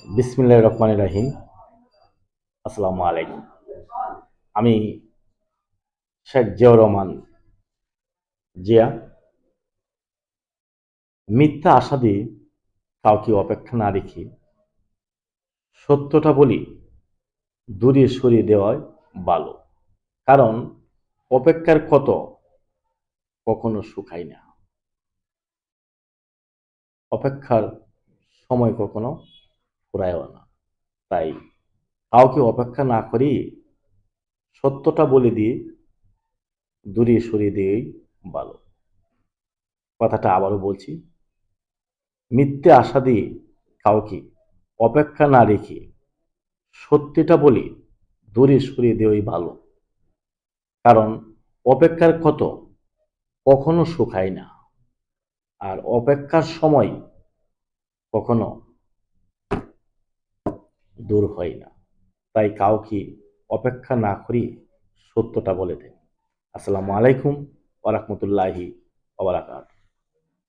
বিসমিল্লাহির রহমানির রহিম। আসসালামু আলাইকুম। আমি শেখ জিয়াউর রহমান জিয়া। মিথ্যা আশা দিয়ে কাউকে অপেক্ষা না রেখে সত্যটা বলি দূরে সরিয়ে দেওয়াই ভালো। কারণ অপেক্ষার ক্ষত কখনো শুকায় না। অপেক্ষার সময় কখনো ফুরায়ও না। তাই কাউকে অপেক্ষা না করি সত্যটা বলে দিয়ে দূরে সরিয়ে দেওয়াই ভালো। কথাটা আবারও বলছি, মিথ্যে আশা দিয়ে কাউকে অপেক্ষা না রেখে সত্যিটা বলে দূরে সরিয়ে দেওয়াই ভালো। কারণ অপেক্ষার ক্ষত কখনো শুকায় না, আর অপেক্ষার সময় কখনো দূর হয় না। তাই কাউকে অপেক্ষা না করিয়ে সত্যটা বলে দেন। আসসালামু আলাইকুম ওয়া রাহমাতুল্লাহি ওয়া বারাকাতুহু।